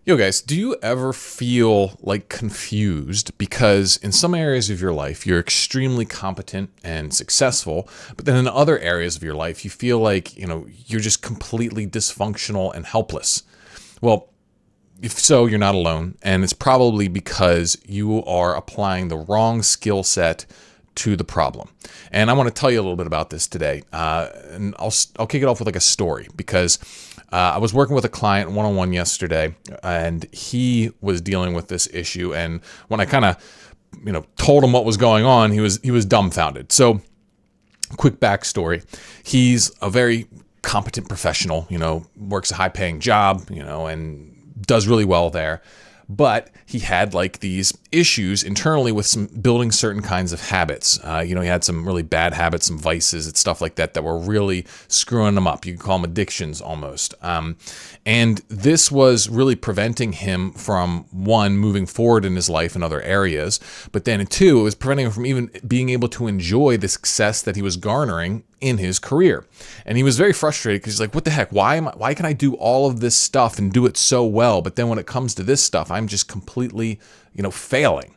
Yo, guys, do you ever feel like confused because in some areas of your life you're extremely competent and successful, but then in other areas of your life you feel like, you're just completely dysfunctional and helpless? Well, if so, you're not alone, and it's probably because you are applying the wrong skill set to the problem. And I want to tell you a little bit about this today. And I'll kick it off with like a story because I was working with a client one-on-one yesterday, and he was dealing with this issue. And when I kind of, told him what was going on, he was dumbfounded. So, quick backstory: he's a very competent professional. Works a high-paying job. And does really well there. But he had like these issues internally with some building certain kinds of habits. He had some really bad habits, some vices and stuff like that were really screwing him up. You could call them addictions almost. And this was really preventing him from, one, moving forward in his life in other areas, but then two, it was preventing him from even being able to enjoy the success that he was garnering in his career. And he was very frustrated because he's like, what the heck? Why can I do all of this stuff and do it so well? But then when it comes to this stuff, I'm just completely, failing.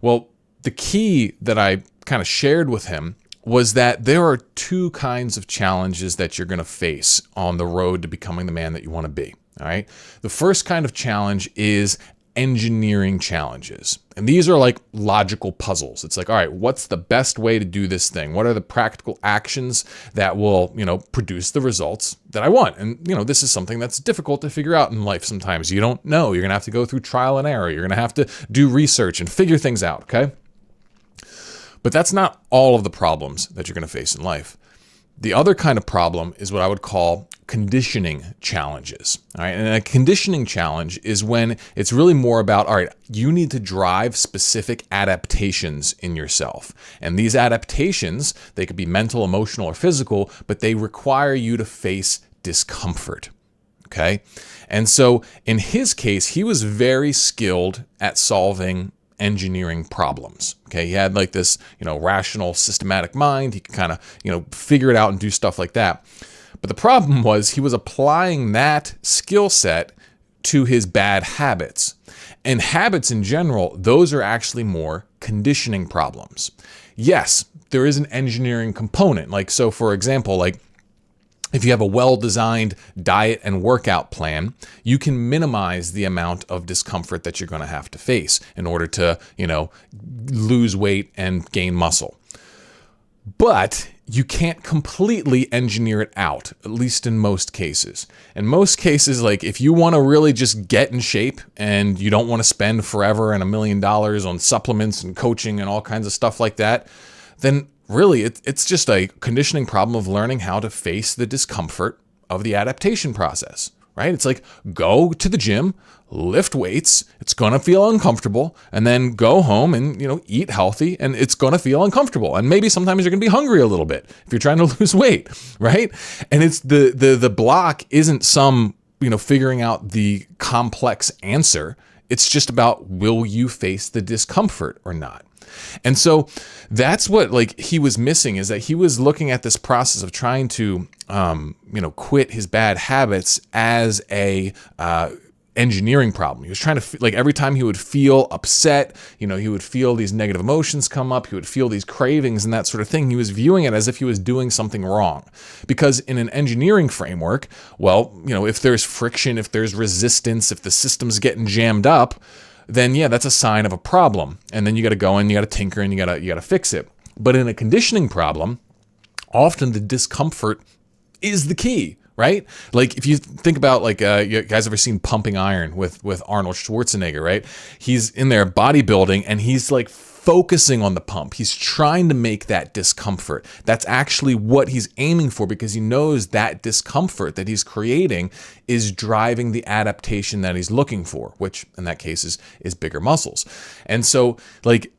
Well, the key that I kind of shared with him was that there are two kinds of challenges that you're going to face on the road to becoming the man that you want to be. All right. The first kind of challenge is engineering challenges. And these are like logical puzzles. It's like, all right, what's the best way to do this thing? What are the practical actions that will, produce the results that I want? And, this is something that's difficult to figure out in life sometimes. You don't know. You're going to have to go through trial and error. You're going to have to do research and figure things out, okay? But that's not all of the problems that you're going to face in life. The other kind of problem is what I would call conditioning challenges. All right. And a conditioning challenge is when it's really more about, all right, you need to drive specific adaptations in yourself. And these adaptations, they could be mental, emotional, or physical, but they require you to face discomfort. Okay. And so in his case, he was very skilled at solving engineering problems. Okay. He had like this, rational, systematic mind. He could kind of, figure it out and do stuff like that. But the problem was he was applying that skill set to his bad habits. And habits in general, those are actually more conditioning problems. Yes, there is an engineering component. Like, so for example, like, if you have a well-designed diet and workout plan, you can minimize the amount of discomfort that you're going to have to face in order to, lose weight and gain muscle. But you can't completely engineer it out, at least in most cases. In most cases, like if you want to really just get in shape and you don't want to spend forever and $1 million on supplements and coaching and all kinds of stuff like that, then really, it's just a conditioning problem of learning how to face the discomfort of the adaptation process, right? It's like go to the gym, lift weights, it's going to feel uncomfortable, and then go home and, eat healthy, and it's going to feel uncomfortable. And maybe sometimes you're going to be hungry a little bit if you're trying to lose weight, right? And it's the block isn't some, figuring out the complex answer. It's just about, will you face the discomfort or not? And so that's what like he was missing, is that he was looking at this process of trying to, quit his bad habits as a engineering problem. He was trying to, like, every time he would feel upset, he would feel these negative emotions come up, he would feel these cravings and that sort of thing. He was viewing it as if he was doing something wrong. Because in an engineering framework, well, if there's friction, if there's resistance, if the system's getting jammed up, then yeah, that's a sign of a problem. And then you got to go in, you got to tinker, and you got to fix it. But in a conditioning problem, often the discomfort is the key, right? Like if you think about like, you guys ever seen Pumping Iron with Arnold Schwarzenegger, right? He's in there bodybuilding and he's like focusing on the pump. He's trying to make that discomfort. That's actually what he's aiming for, because he knows that discomfort that he's creating is driving the adaptation that he's looking for, which in that case is bigger muscles. And so like,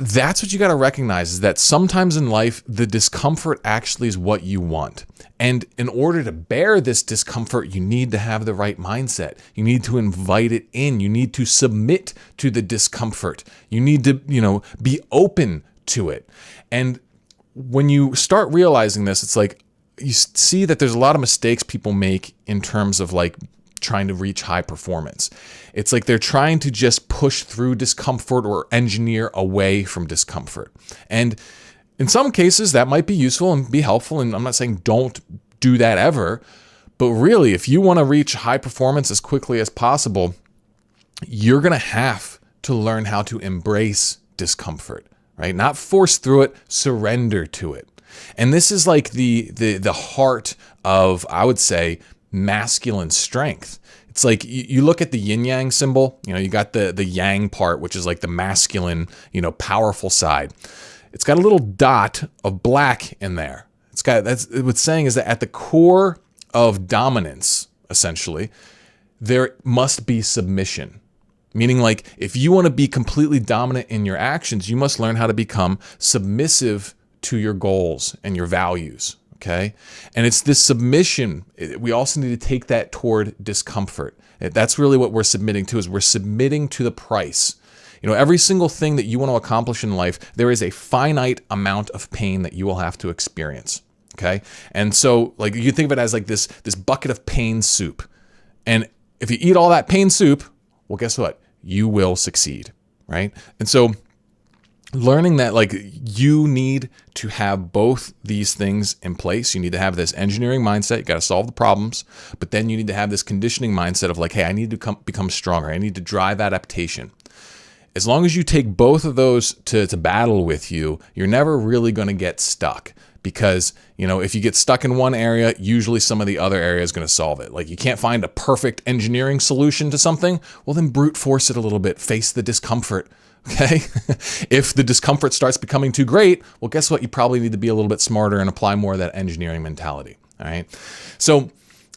that's what you got to recognize, is that sometimes in life, the discomfort actually is what you want. And in order to bear this discomfort, you need to have the right mindset. You need to invite it in. You need to submit to the discomfort. You need to, be open to it. And when you start realizing this, it's like you see that there's a lot of mistakes people make in terms of like trying to reach high performance. It's like they're trying to just push through discomfort or engineer away from discomfort. And in some cases, that might be useful and be helpful. And I'm not saying don't do that ever. But really, if you want to reach high performance as quickly as possible, you're going to have to learn how to embrace discomfort, right? Not force through it, surrender to it. And this is like the heart of, I would say, masculine strength. It's like you look at the yin yang symbol, you got the yang part, which is like the masculine, powerful side. It's got a little dot of black in there. That's what's saying is that at the core of dominance, essentially, there must be submission. Meaning, like, if you want to be completely dominant in your actions, you must learn how to become submissive to your goals and your values, okay? And it's this submission. We also need to take that toward discomfort. That's really what we're submitting to, is we're submitting to the price. Every single thing that you want to accomplish in life, there is a finite amount of pain that you will have to experience, okay? And so, like, you think of it as like this bucket of pain soup. And if you eat all that pain soup, well, guess what? You will succeed, right? And so learning that, like, you need to have both these things in place. You need to have this engineering mindset. You got to solve the problems, but then you need to have this conditioning mindset of like, hey, I need to become stronger. I need to drive adaptation. As long as you take both of those to battle with you, you're never really going to get stuck. Because, if you get stuck in one area, usually some of the other area is going to solve it. Like, you can't find a perfect engineering solution to something, well, then brute force it a little bit. Face the discomfort, okay? If the discomfort starts becoming too great, well, guess what? You probably need to be a little bit smarter and apply more of that engineering mentality, all right? So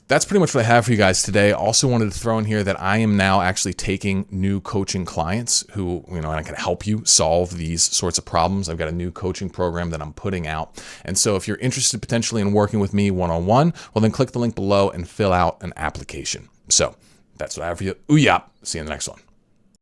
that's pretty much what I have for you guys today. I also wanted to throw in here that I am now actually taking new coaching clients who, and I can help you solve these sorts of problems. I've got a new coaching program that I'm putting out. And so if you're interested potentially in working with me one-on-one, well, then click the link below and fill out an application. So that's what I have for you. Ooh, yeah. See you in the next one.